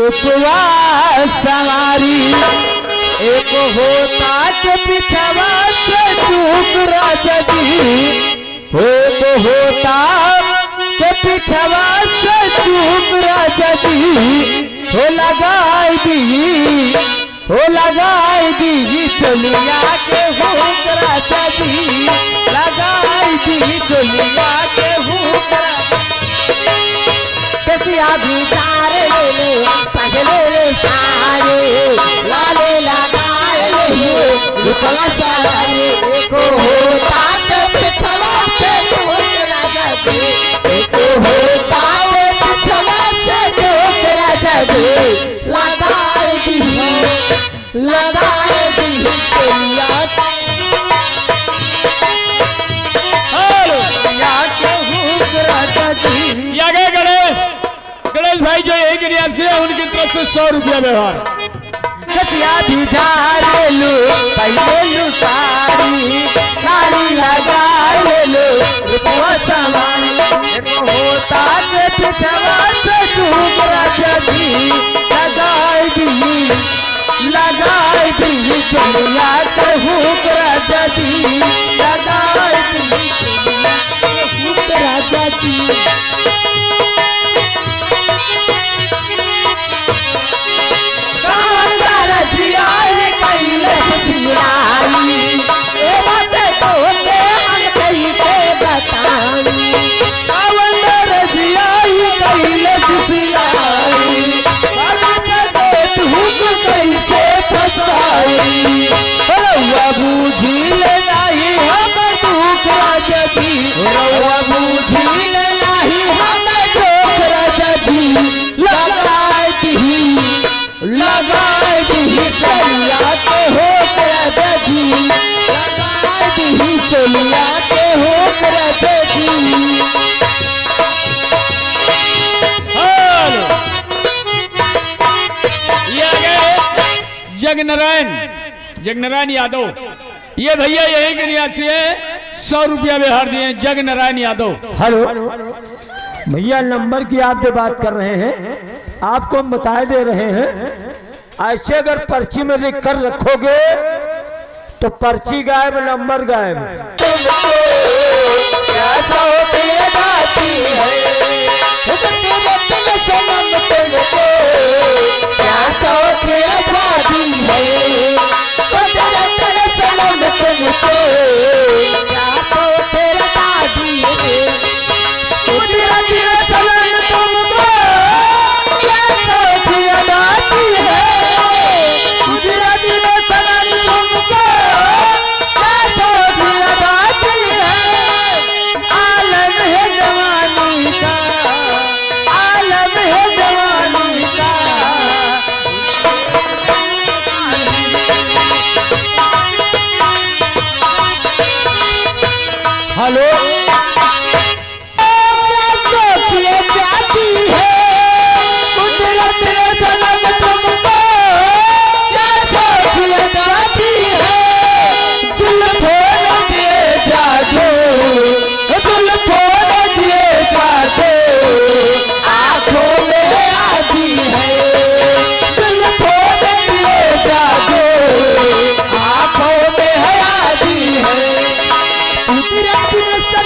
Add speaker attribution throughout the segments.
Speaker 1: रूपवा सवारी एक होता के पिछवा से चूक राजा जी हो तो होता के पिछवा से चूक राजा जी हो लगाई दी चोलिया के हुक राजा जी लगाई दी चोलिया के हुक
Speaker 2: कसिया भी तारे ले पगले सारे लाले लगाए ले रूपवा सवारी एको होता के पिछवा से चूक राजा जी एको होता के पिछवा से चूक राजा जी लगाए दी चलिया
Speaker 1: के हुक राजा जी।
Speaker 3: या गए गणेश भाई जो एक रियाज से उनकी तरफ से 100 रुपया व्यवहार।
Speaker 1: कसिया भी झारे लो पहले लो सारी नारी लगा लो रूपवा सवारी एक होता के पिछवा से चूक राजा जी लगाई दी चोलिया के हुक राजा जी लगाई दी चोलिया के हुक राजा जी। चोलिया के हुक राजा जी।
Speaker 3: ये गए जगनारायण यादव। ये भैया यही के निवासी है 100 रुपया व्यवहार दिए जगनारायण यादव।
Speaker 4: हेलो भैया नंबर की आप जो बात कर रहे हैं आपको हम बताए दे रहे हैं ऐसे अगर पर्ची में लिख कर रखोगे तो पर्ची गायब नंबर गायब।
Speaker 1: कैसा होती है बाती है तुमको कैसा होती है बाती है तुमको क्या तो तेरा दादी है कुदरती ने सलन तुमको कैसा होती है बाती है कुदरती ने सलन तुमको कैसा होती है बाती है आलम है जवानी का आलम है जवानी का।
Speaker 4: हेलो
Speaker 1: कुदरत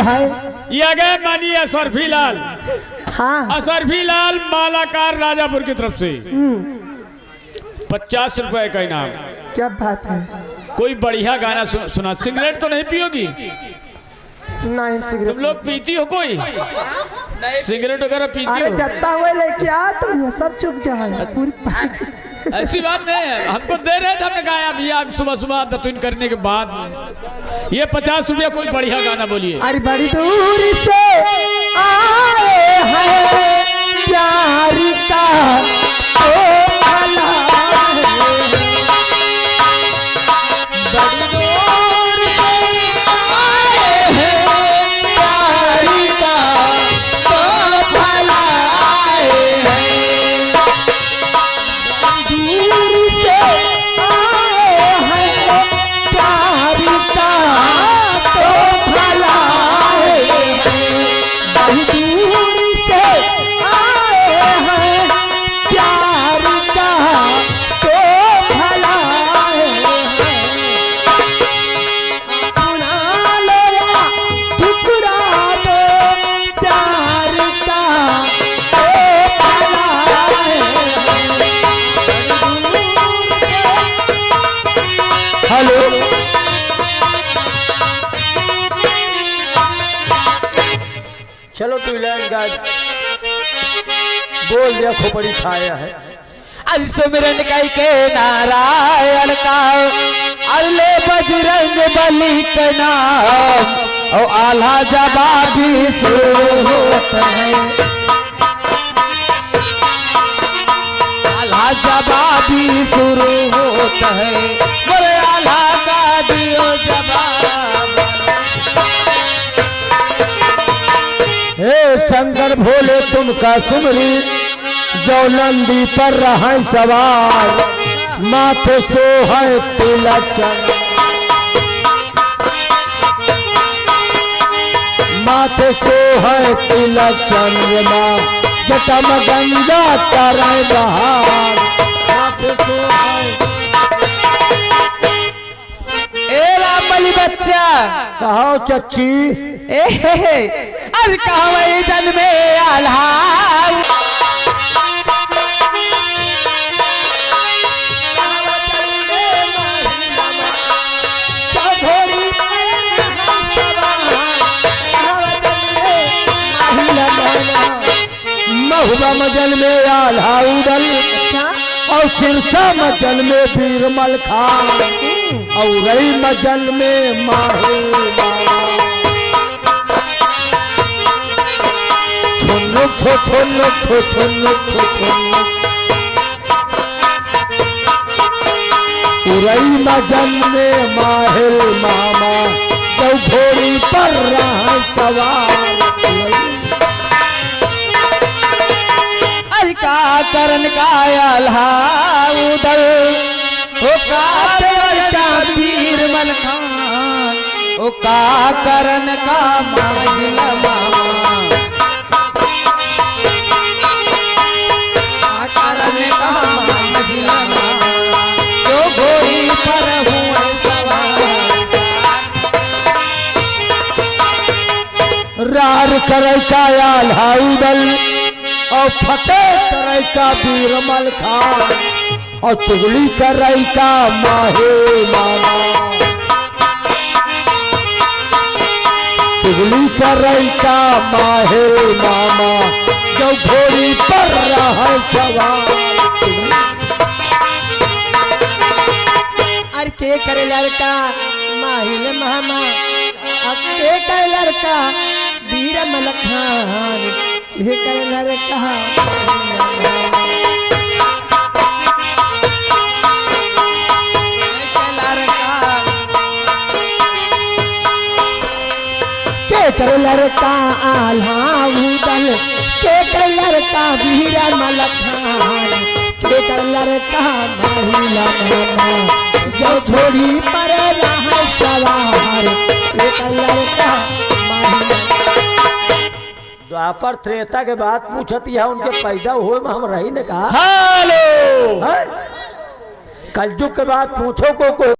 Speaker 1: है।
Speaker 3: ये आ गए मानिए असरफी लाल।
Speaker 1: हाँ
Speaker 3: असरफी लाल मालाकार राजापुर की तरफ से 50 रुपए का इनाम।
Speaker 1: क्या बात है।
Speaker 3: कोई बढ़िया गाना सुना। सिगरेट तो नहीं पियोगी?
Speaker 1: नहीं सिगरेट
Speaker 3: तुम लोग पीती हो कोई सिगरेट वगैरह पीती
Speaker 1: अरे
Speaker 3: हो?
Speaker 1: जत्ता हुए लेके आ तो ये सब चुक जाए पूरी।
Speaker 3: ऐसी बात नहीं है, हमको दे रहे थे, हमने कहा अभी आप सुबह सुबह दतुन करने के बाद ये 50 रुपया। कोई बढ़िया गाना बोलिए।
Speaker 1: अरे बड़ी दूर से आए हैं प्यार का ओ भला
Speaker 2: बड़ी दूर से आए हैं प्यार का तो भला आए हैं।
Speaker 1: दूर से आए हैं प्यार का तो भला है। बड़ी दूर से आए हैं प्यार का तो भला है। अपना लो या ठुकरा दो प्यार का तो भला है।
Speaker 4: हेलो, चलो तू लाइन गा बोल दिया खोपड़ी खाया है।
Speaker 2: अरे सुमिरन कई के नारायण का अरले बजरंग बली के नाम और आल्हा जवाबी से होता है। आल्हा जवाबी शुरू होता है। बोले आल्हा का दियो जवाब।
Speaker 4: हे शंकर भोले तुमका सुमरी जो नंदी पर रहा सवार माथे सो है तिलचन माथे सो है तिलचंद्रमा जटम गंगा तराय बहार माथे सो है।
Speaker 2: ए रामबली बच्चा
Speaker 4: कहो चच्ची
Speaker 2: अरे कहाँ जन्मे आल्हा
Speaker 4: महुआ मजल में आल्हा उदल और सिरसा मजल में बीरमल खान और रई मजल में माही छुन्नुक छो छुन्नुक छो छुन्नुक छो छुन्नुक उरई मजल में माहिल मामा जो घोड़ी पर रहा सवार।
Speaker 2: अरे का करन का आल्हा उदल हो का करन का बीरमल खान हो का करन का माहिल मामा करन का माहिल मामा जो घोड़ी पर हुए सवार।
Speaker 4: रार करे का आल्हा उदल और फतेह करे का बीरमल खान और चुगली करे का माहे मामा चुगली करे का माहे मामा जो घोड़ी पर रहा सवार।
Speaker 1: अरे के करे लड़का माहिल मामा अब के करे लड़का बीरमल खान ये करे लड़का के करे लड़का आल्हा उदल के करे लड़का बीरमल खान के करे लड़का माहिल मामा जो छोड़ी पर रहा सवार के करे लड़का माहिल।
Speaker 4: द्वापर त्रेता के बात पूछती है उनके पैदा हुए में हम रही ने कहा
Speaker 3: हेलो
Speaker 4: कलयुग के बाद पूछो को